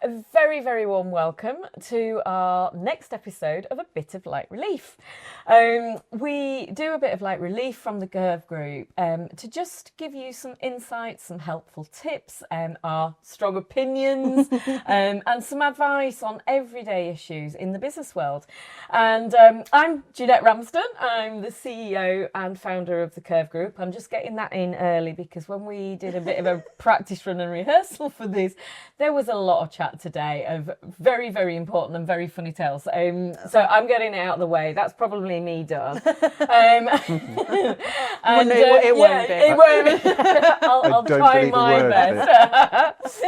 A very, very warm welcome to our next episode of A Bit of Light Relief. We do a bit of light relief from the Curve Group to just give you some insights, some helpful tips, our strong opinions and some advice on everyday issues in the business world. And I'm Jeanette Ramsden. I'm the CEO and founder of the Curve Group. I'm just getting that in early because when we did a bit of a practice run and rehearsal for this, there was a lot of chat today of very, very important and very funny tales. So I'm getting it out of the way. That's probably me done. And, it won't be. It won't. I'll try my best.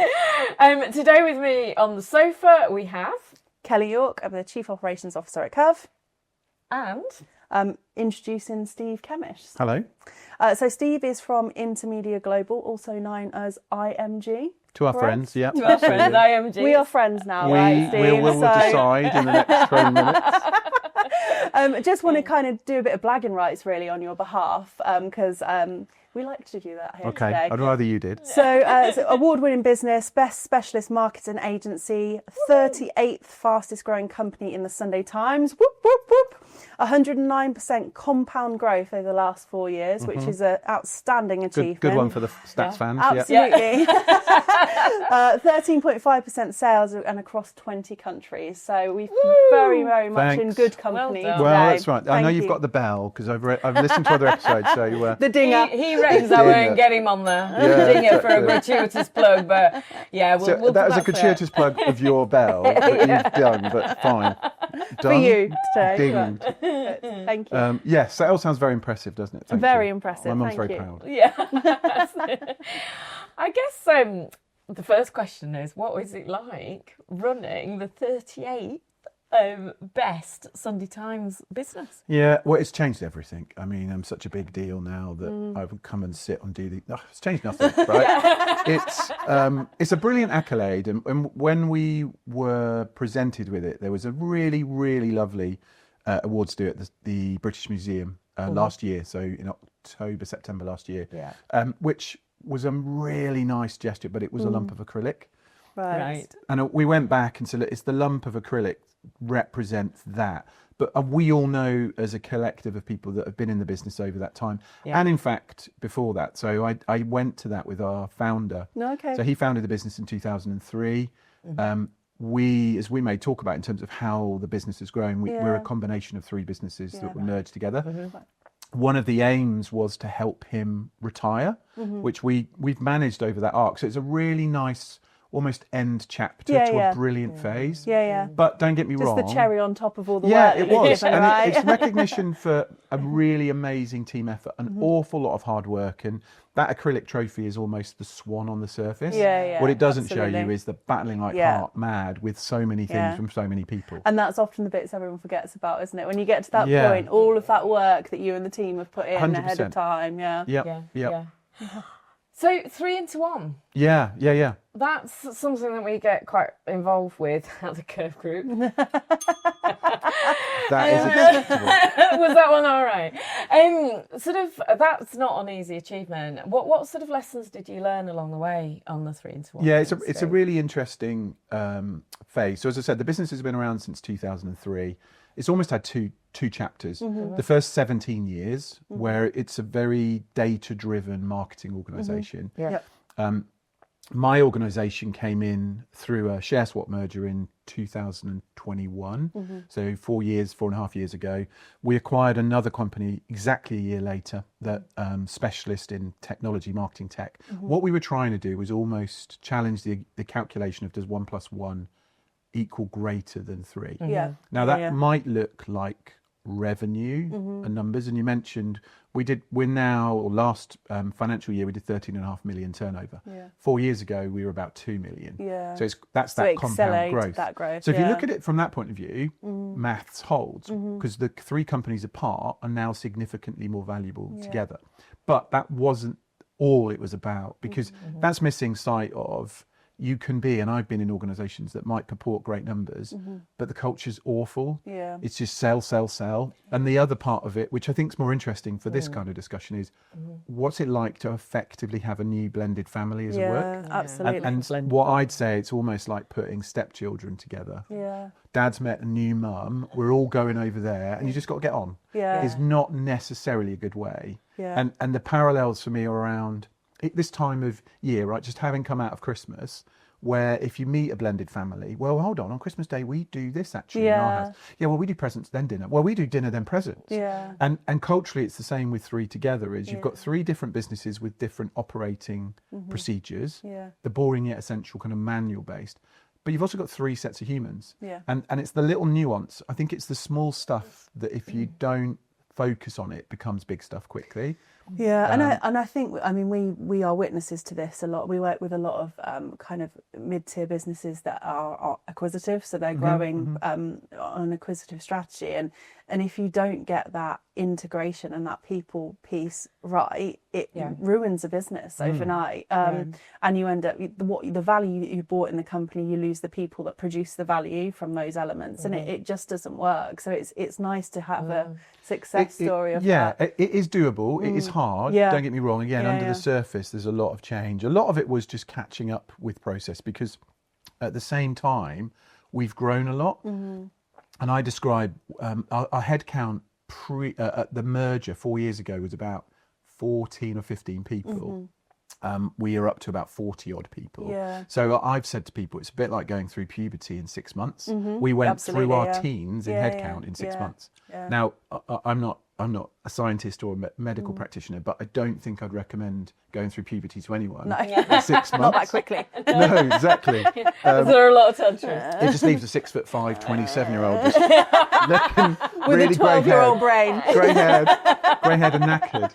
Today with me on the sofa we have Kelly York. I'm the Chief Operations Officer at Curve. And Introducing Steve Kemish. Hello. So Steve is from Intermedia Global, also known as IMG. To our Correct? friends, yeah. to our friends, IMG. We are friends now, right, Steve? We will decide in the next 20 minutes. Just want to kind of do a bit of blagging rights, really, on your behalf, because we like to do that here Okay, today. I'd rather you did. So award-winning business, best specialist marketing agency, 38th fastest growing company in the Sunday Times. Whoop, whoop, whoop. 109% compound growth over the last 4 years, which is an outstanding achievement. Good one for the stats fans. Absolutely. 13.5% sales and across 20 countries. So we're very, very much in good company today. Well, that's right. I know Thank you've you. got the bell because I've listened to other episodes. So The dinger. He reckons I won't get him on the dinger for a gratuitous plug, but yeah, we'll that was a put gratuitous plug of your bell that you've done, but fine. Done. For you today. Dinged. Thank you. Yes, that all sounds very impressive, doesn't it? Thank Very you. impressive. My mum's Thank very you. proud. Yeah. I guess the first question is, what is it like running the 38th best Sunday Times business? Yeah, well, it's changed everything. I mean, I'm such a big deal now that I would come and sit and do the. Oh, it's changed nothing, right? It's a brilliant accolade, and when we were presented with it, there was a really, really lovely awards do at the British Museum last year. So in September last year, which was a really nice gesture, but it was a lump of acrylic. Right. And we went back and said, look, it's the lump of acrylic represents that. But we all know as a collective of people that have been in the business over that time. Yeah. And in fact, before that. So I went to that with our founder. Okay. So he founded the business in 2003. As we may talk about in terms of how the business has grown, we're a combination of 3 businesses that were merged together. One of the aims was to help him retire, which we've managed over that arc. So it's a really nice, almost end chapter to a brilliant phase. Yeah. But don't get me wrong. Just the cherry on top of all the work. Yeah, it was. Given, And right? it's recognition for a really amazing team effort, an awful lot of hard work. And that acrylic trophy is almost the swan on the surface. Yeah, what it doesn't show absolutely. you is the battling like heart mad with so many things from so many people. And that's often the bits everyone forgets about, isn't it? When you get to that point, all of that work that you and the team have put in 100%. ahead of time. Yeah. So 3 into 1. Yeah. That's something that we get quite involved with at the Curve Group. That is acceptable. Was that one all right? That's not an easy achievement. What sort of lessons did you learn along the way on the 3 into 1? Yeah, it's a really interesting phase. So as I said, the business has been around since 2003. It's almost had two chapters. The first 17 years, where it's a very data-driven marketing organisation. My organisation came in through a share swap merger in 2021. So 4.5 years ago, we acquired another company exactly a year later that specialist in technology, marketing tech. What we were trying to do was almost challenge the calculation of does 1 + 1 equal greater than 3. Now that might look like revenue and numbers, and you mentioned last financial year we did 13.5 million turnover. 4 years ago we were about 2 million. So that's that compound growth. So if you look at it from that point of view, maths holds, because the 3 companies apart are now significantly more valuable together. But that wasn't all it was about, because that's missing sight of you can be, and I've been in organisations that might purport great numbers, but the culture's awful. Yeah. It's just sell, sell, sell. And the other part of it, which I think is more interesting for this kind of discussion, is what's it like to effectively have a new blended family as a work? Absolutely. And what I'd say, it's almost like putting stepchildren together. Yeah. Dad's met a new mum, we're all going over there, and you just got to get on. Yeah. Is not necessarily a good way. Yeah. And the parallels for me are around this time of year, right? Just having come out of Christmas, where if you meet a blended family, well, hold on Christmas Day we do this actually in our house. Yeah, well, we do presents then dinner. Well, we do dinner then presents. Yeah. And culturally, it's the same with Three Together. Is you've got three different businesses with different operating procedures. Yeah. The boring yet essential kind of manual based. But you've also got three sets of humans. Yeah. And it's the little nuance. I think it's the small stuff that if you don't focus on it becomes big stuff quickly. Yeah, and I think, I mean, we are witnesses to this a lot. We work with a lot of kind of mid-tier businesses that are acquisitive, so they're growing on an acquisitive strategy. And if you don't get that integration and that people piece right, it ruins a business overnight. And you end up, the value that you bought in the company, you lose the people that produce the value from those elements, and it just doesn't work. So it's nice to have a success story of that. It is doable. It is hard. Yeah. Don't get me wrong. Again, under the surface, there's a lot of change. A lot of it was just catching up with process, because at the same time, we've grown a lot. And I describe our headcount at the merger 4 years ago was about 14 or 15 people. We are up to about 40 odd people. Yeah. So I've said to people, it's a bit like going through puberty in 6 months. We went through our teens in headcount in 6 months. Yeah. Now, I'm not a scientist or a medical practitioner, but I don't think I'd recommend going through puberty to anyone in 6 months. Not that quickly. No, exactly. There are a lot of tantrums. It just leaves a 6'5", 27-year-old just looking With really a 12-year-old brain. grey-haired and knackered.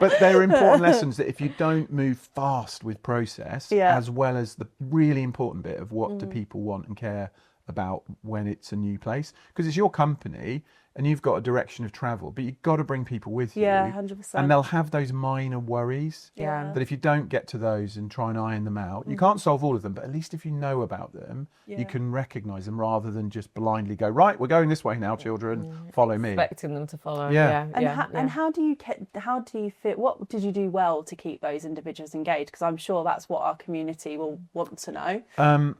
But they're important lessons that if you don't move fast with process, as well as the really important bit of what do people want and care about when it's a new place, because it's your company and you've got a direction of travel, but you've got to bring people with you. Yeah, 100%. And they'll have those minor worries Yeah. that if you don't get to those and try and iron them out, you can't solve all of them, but at least if you know about them, you can recognise them rather than just blindly go, right, we're going this way now, children, follow me. Expecting them to follow. Yeah. And how do you fit? What did you do well to keep those individuals engaged? Because I'm sure that's what our community will want to know.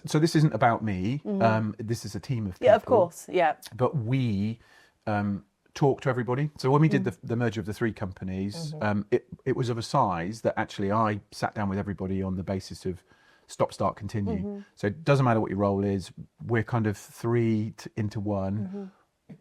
So this isn't about me. This is a team of people. Yeah, of course. Yeah. But we talk to everybody. So when we did the merger of the three companies, it was of a size that actually I sat down with everybody on the basis of stop, start, continue. So it doesn't matter what your role is. We're kind of three into one.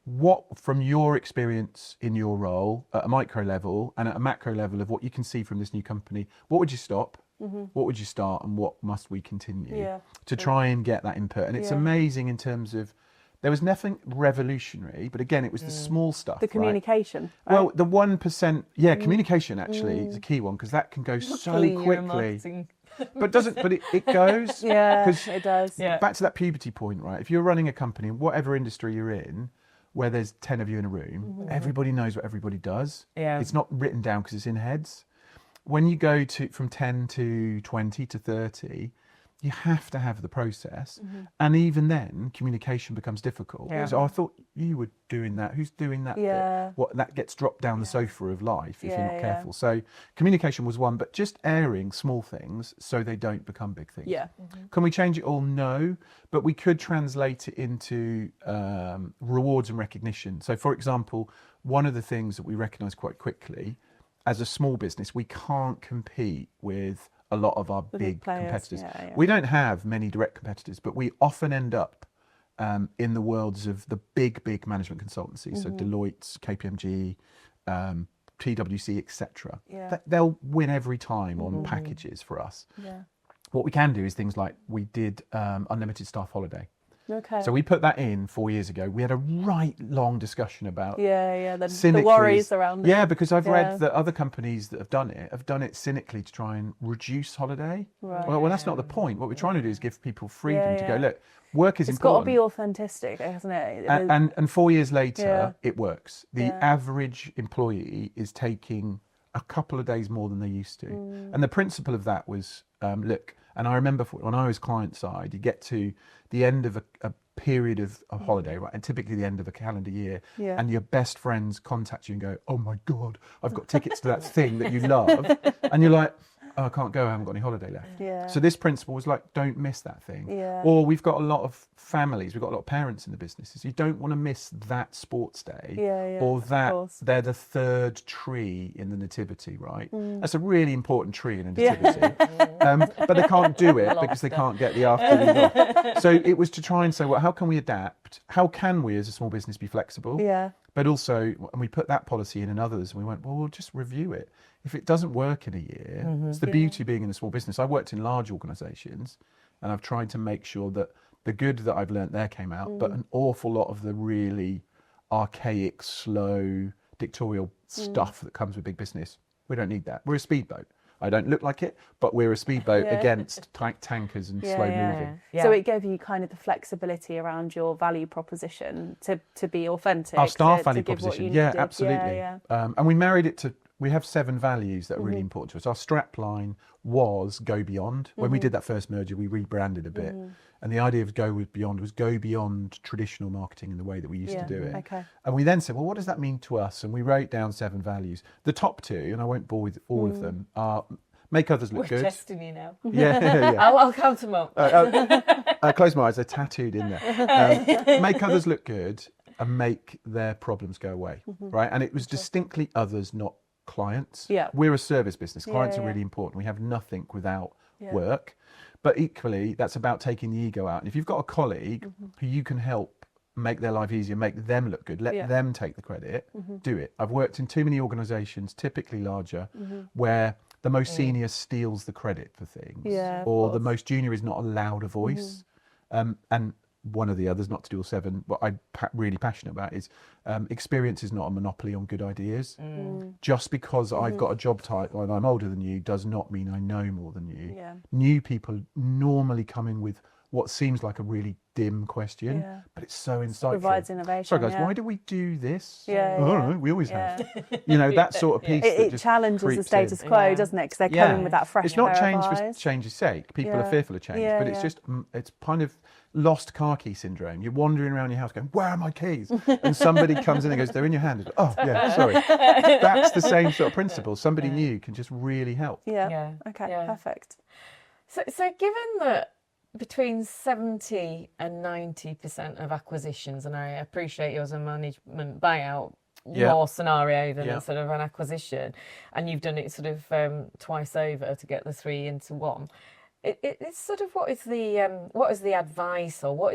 What, from your experience in your role at a micro level and at a macro level of what you can see from this new company, what would you stop? What would you start, and what must we continue to try and get that input? And it's amazing in terms of, there was nothing revolutionary, but again, it was the small stuff. The communication. Right? Well, the 1%, communication actually is a key one, because that can go so quickly. But it goes. Yeah, it does. Yeah. Back to that puberty point, right? If you're running a company, whatever industry you're in, where there's 10 of you in a room, everybody knows what everybody does. Yeah. It's not written down because it's in heads. When you go from 10 to 20 to 30, you have to have the process. And even then, communication becomes difficult. Yeah. So I thought you were doing that. Who's doing that bit? What, that gets dropped down the sofa of life if you're not careful. So communication was one, but just airing small things so they don't become big things. Yeah. Can we change it all? No, but we could translate it into rewards and recognition. So for example, one of the things that we recognise quite quickly, as a small business, we can't compete with a lot of our big competitors. We don't have many direct competitors, but we often end up in the worlds of the big management consultancies. So Deloitte, KPMG, PwC, etc. They'll win every time on packages for us. What we can do is things like we did unlimited staff holiday. Okay. So we put that in 4 years ago. We had a right long discussion about the worries around it. Yeah, because I've read that other companies that have done it cynically to try and reduce holiday. Right. Well, that's not the point. What we're trying to do is give people freedom to go, look, work is It's important. got to be authentic, hasn't it? And 4 years later, it works. The average employee is taking a couple of days more than they used to. And the principle of that was, look, and I remember when I was client side, you get to the end of a period of holiday, right? And typically the end of a calendar year, and your best friends contact you and go, oh my God, I've got tickets to that thing that you love. And you're like, oh, I can't go, I haven't got any holiday left. So this principle was like, don't miss that thing. Or we've got a lot of families, we've got a lot of parents in the businesses. You don't want to miss that sports day, or that they're the third tree in the nativity, right? That's a really important tree in a nativity. But they can't do it because they can't get the afternoon off. So it was to try and say, well, how can we adapt? How can we as a small business be flexible? But also, and we put that policy in others, and we went, well, we'll just review it. If it doesn't work in a year, it's the beauty of being in a small business. I worked in large organisations, and I've tried to make sure that the good that I've learnt there came out, but an awful lot of the really archaic, slow, dictatorial stuff that comes with big business, we don't need that. We're a speedboat. I don't look like it, but we're a speedboat against tankers and slow moving. So it gave you kind of the flexibility around your value proposition to be authentic. Our staff value to give what proposition, you yeah, needed. absolutely. And we married it to, we have 7 values that are really important to us. Our strap line was go beyond. When we did that first merger, we rebranded a bit. And the idea of go beyond traditional marketing in the way that we used to do it. And we then said, well, what does that mean to us? And we wrote down 7 values. The top 2, and I won't bore with all of them, are make others look good. We're testing you now. I'll count them up. I close my eyes, they're tattooed in there. Make others look good and make their problems go away, right? And it was distinctly others, not clients. We're a service business. Clients are really important. We have nothing without work. But equally, that's about taking the ego out. And if you've got a colleague who you can help make their life easier, make them look good, let them take the credit, do it. I've worked in too many organisations, typically larger, where the most senior steals the credit for things, or the most junior is not allowed a voice. And one of the others, not to do all 7, what I'm really passionate about is experience is not a monopoly on good ideas. Just because I've got a job title and I'm older than you does not mean I know more than you. New people normally come in with what seems like a really dim question, but it's so insightful. Provides innovation. Sorry guys, why do we do this? I don't know, we always have. You know, that sort of piece. It just challenges the status quo, doesn't it? Because they're coming with that fresh It's not pair change of for eyes. change's sake. People are fearful of change, but it's just, it's kind of lost car key syndrome. You're wandering around your house going, where are my keys? And somebody comes in and goes, they're in your hand. Oh, yeah, sorry. That's the same sort of principle. Somebody new can just really help. Okay, perfect. So given that between 70 and 90% of acquisitions, and I appreciate yours a management buyout more scenario than a sort of an acquisition, and you've done it sort of twice over to get the 3 into 1. It's sort of what is the advice, or what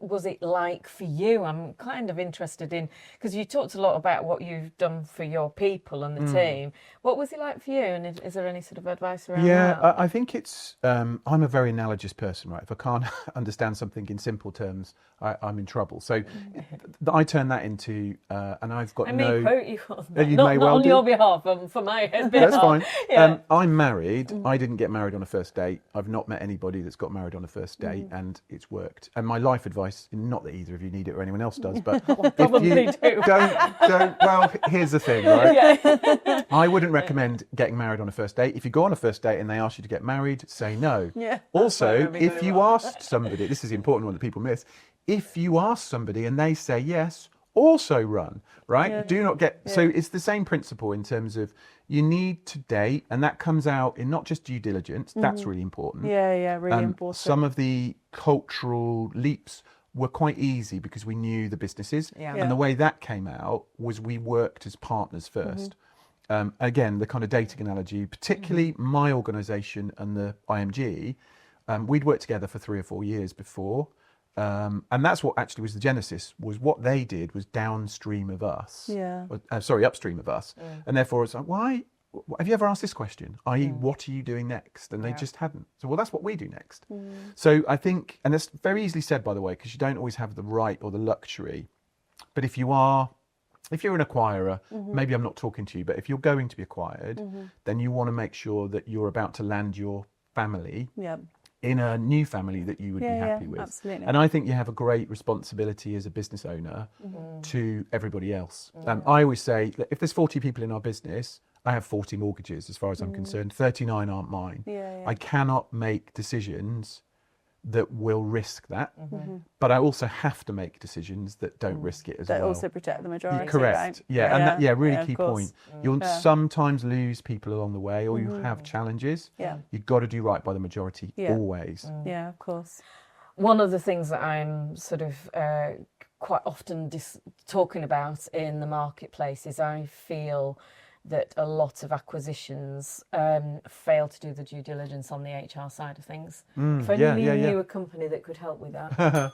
was it like for you? I'm kind of interested in, because you talked a lot about what you've done for your people and the team. What was it like for you, and is there any sort of advice around that? I think it's I'm a very analogous person, right? If I can't understand something in simple terms, I'm in trouble. So I turn that into and I've got quote you on that. You not, may not well on do. your behalf, for my behalf. That's fine. I'm married. I didn't get married on a first date. I've not met anybody that's got married on a first date, and it's worked. And my life advice, not that either of you need it or anyone else does, but if you don't, well, here's the thing, right? I wouldn't recommend getting married on a first date. If you go on a first date and they ask you to get married, say no. Also, if you asked somebody, this is the important one that people miss, if you ask somebody and they say yes, also run, right? Do not get, so it's the same principle in terms of you need to date, and that comes out in not just due diligence, that's really important. Really important. Some of the cultural leaps were quite easy because we knew the businesses, and the way that came out was we worked as partners first. Again, the kind of dating analogy, particularly my organisation and the IMG, we'd worked together for 3 or 4 years before. And that's what actually was the genesis, was what they did was downstream of us. Upstream of us. And therefore it's like, why, have you ever asked this question? i.e. what are you doing next? And they just hadn't. So, well, that's what we do next. So I think, and that's very easily said, by the way, because you don't always have the right or the luxury. But if you're an acquirer, maybe I'm not talking to you, but if you're going to be acquired, then you want to make sure that you're about to land your family in a new family that you would be happy with. Absolutely. And I think you have a great responsibility as a business owner to everybody else. I always say, if there's 40 people in our business, I have 40 mortgages as far as I'm concerned. 39 aren't mine. I cannot make decisions that will risk that, but I also have to make decisions that don't risk it as That well. also protect the majority. Correct. Right? Yeah, and that, really of key course. point. You'll sometimes lose people along the way, or you have challenges. Yeah. You've got to do right by the majority always. Yeah, of course. One of the things that I'm sort of quite often talking about in the marketplace is I feel that a lot of acquisitions fail to do the due diligence on the HR side of things. If only we knew a company that could help with that.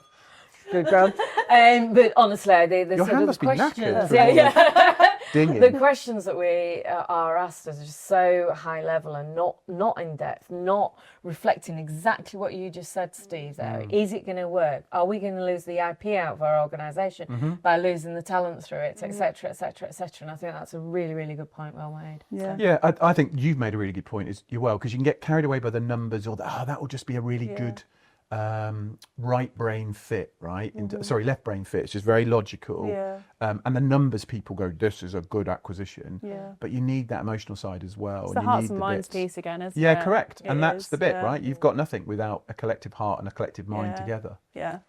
Good girl. But honestly, the Your sort hand of must be questions, knackered. Dinging. the questions that we are asked are just so high level and not in depth, not reflecting exactly what you just said, Steve. There, is it going to work? Are we going to lose the IP out of our organisation by losing the talent through it, etc., etc., etc.? And I think that's a really, really good point. Well made. Yeah. I think you've made a really good point. Because you can get carried away by the numbers, or that will just be a really good right brain fit, right? Sorry, left brain fit. It's just very logical. And the numbers people go, this is a good acquisition. But you need that emotional side as well. It's and the you hearts need and the minds bits. piece again, isn't it? Yeah, correct. It And that's is, the bit, right? You've got nothing without a collective heart and a collective mind together. Yeah.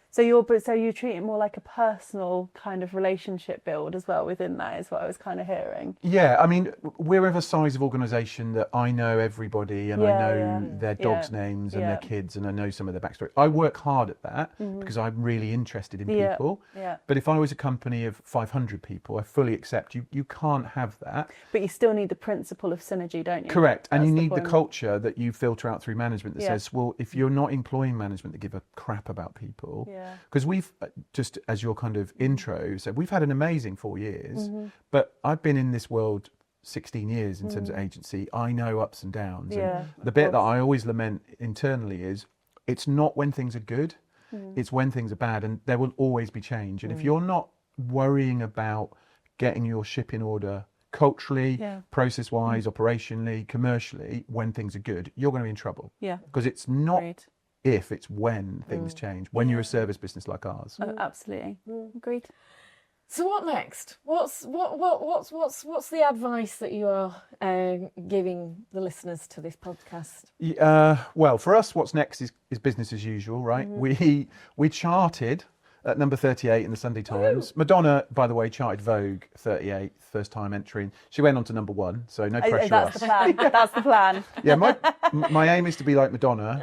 So you treat it more like a personal kind of relationship build as well within that, is what I was kind of hearing. Yeah, I mean, we're of a size of organisation that I know everybody, and I know their dogs' names and their kids, and I know some of their backstory. I work hard at that because I'm really interested in people. But if I was a company of 500 people, I fully accept you can't have that. But you still need the principle of synergy, don't you? Correct. And That's you the need the point. culture that you filter out through management that says, well, if you're not employing management that give a crap about people, because we've, just as your kind of intro said, we've had an amazing 4 years, but I've been in this world 16 years in terms of agency. I know ups and downs. And the bit that I always lament internally is it's not when things are good, it's when things are bad, and there will always be change. And if you're not worrying about getting your ship in order culturally, process-wise, operationally, commercially, when things are good, you're going to be in trouble. Because it's not if, it's when things change, when you're a service business like ours. Oh, absolutely. Agreed. So what next? What's the advice that you are giving the listeners to this podcast? Well, for us, what's next is business as usual, right? We charted at number 38 in the Sunday Times. Madonna, by the way, charted Vogue 38, first time entering. She went on to number 1, so no pressure. That's the plan. That's the plan. Yeah, my aim is to be like Madonna,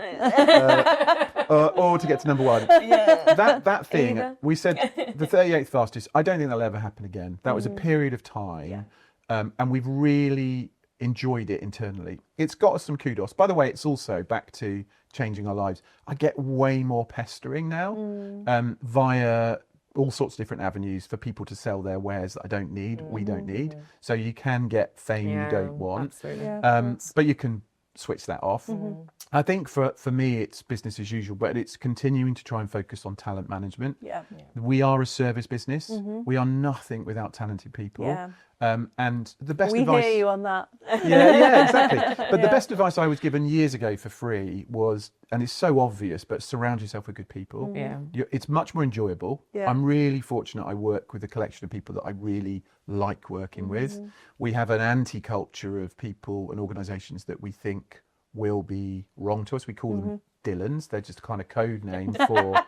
or to get to number 1. That thing, we said the 38th fastest. I don't think that'll ever happen again. That was a period of time, and we've really enjoyed it internally. It's got us some kudos. By the way, it's also back to changing our lives. I get way more pestering now via all sorts of different avenues for people to sell their wares that I don't need, we don't need. So you can get fame you don't want, but you can switch that off. I think for me, it's business as usual, but it's continuing to try and focus on talent management. We are a service business. We are nothing without talented people. And the best advice... We hear you on that. Yeah, exactly. But the best advice I was given years ago for free was, and it's so obvious, but surround yourself with good people. It's much more enjoyable. I'm really fortunate I work with a collection of people that I really like working with. We have an anti-culture of people and organisations that we think will be wrong to us. We call them Dylans. They're just a kind of code name for...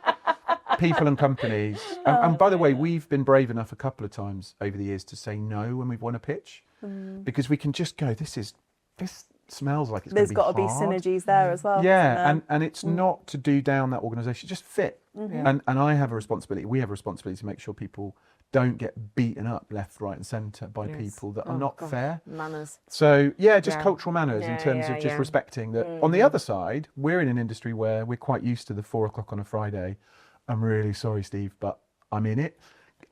people and companies. And by the way, we've been brave enough a couple of times over the years to say no when we've won a pitch, because we can just go, this smells like it's going to be hard. There's got to be synergies there as well. And it's not to do down that organisation, just fit. And I have a responsibility, we have a responsibility to make sure people don't get beaten up left, right and centre by people that are not fair. Manners. So just cultural manners in terms of just respecting that. On the other side, we're in an industry where we're quite used to the 4 o'clock on a Friday. I'm really sorry, Steve, but I'm in it.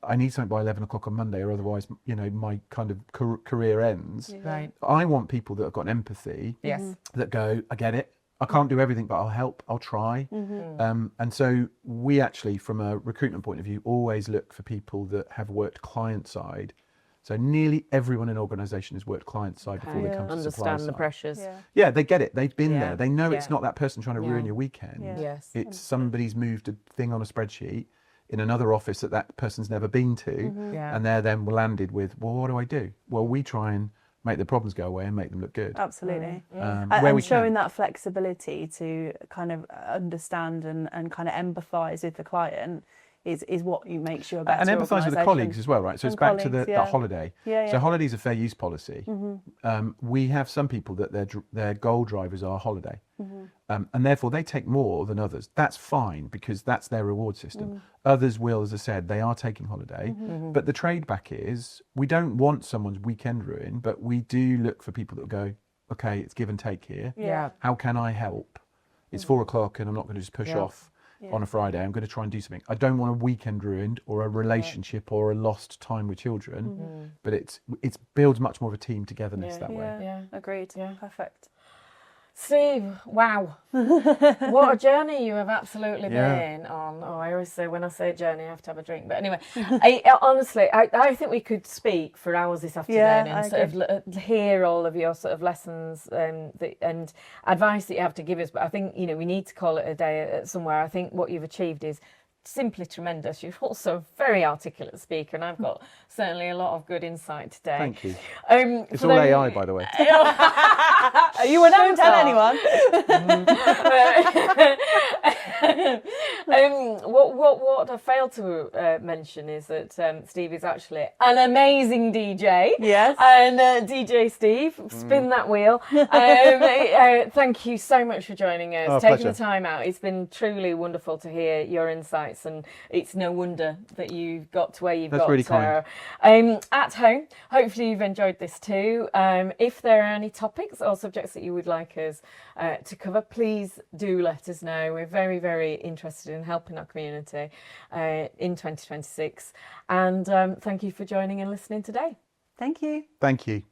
I need something by 11 o'clock on Monday, or otherwise, my kind of career ends. Right. I want people that have got empathy, that go, I get it. I can't do everything, but I'll help. I'll try. And so we actually, from a recruitment point of view, always look for people that have worked client side. So nearly everyone in an organisation has worked client side before they come to supply Understand the side. pressures. Yeah, they get it. They've been there. They know it's not that person trying to ruin your weekend. Yes. It's somebody's moved a thing on a spreadsheet in another office that person's never been to, and they're then landed with, well, what do I do? Well, we try and make the problems go away and make them look good. Absolutely. Where we showing can. that flexibility to kind of understand and kind of empathise with the client is what makes you a better And empathise with the colleagues as well, right? So it's back to the holiday. So holiday is a fair use policy. We have some people that their goal drivers are holiday, and therefore they take more than others. That's fine because that's their reward system. Others will, as I said, they are taking holiday, but the trade back is we don't want someone's weekend ruined, but we do look for people that go, okay, it's give and take here. Yeah. How can I help? It's 4 o'clock and I'm not going to just push off. On a Friday, I'm going to try and do something. I don't want a weekend ruined or a relationship or a lost time with children, but it builds much more of a team togetherness that way. Yeah, agreed. Yeah. Perfect. Steve, wow. What a journey you have absolutely been on. Oh, I always say when I say journey, I have to have a drink. But anyway, honestly, I think we could speak for hours this afternoon and sort of hear all of your sort of lessons and advice that you have to give us. But I think, we need to call it a day somewhere. I think what you've achieved is simply tremendous. You're also a very articulate speaker, and I've got certainly a lot of good insight today. Thank you. It's all AI, by the way. You were never tell anyone. What I failed to mention is that Steve is actually an amazing DJ. Yes. And DJ Steve, spin that wheel. Thank you so much for joining us, taking pleasure. the time out. It's been truly wonderful to hear your insights, and it's no wonder that you've got to where you've got. That's really kind. At home, hopefully you've enjoyed this too. If there are any topics or subjects that you would like us to cover, please do let us know. We're very, very interested in helping our community in 2026. And thank you for joining and listening today. Thank you. Thank you.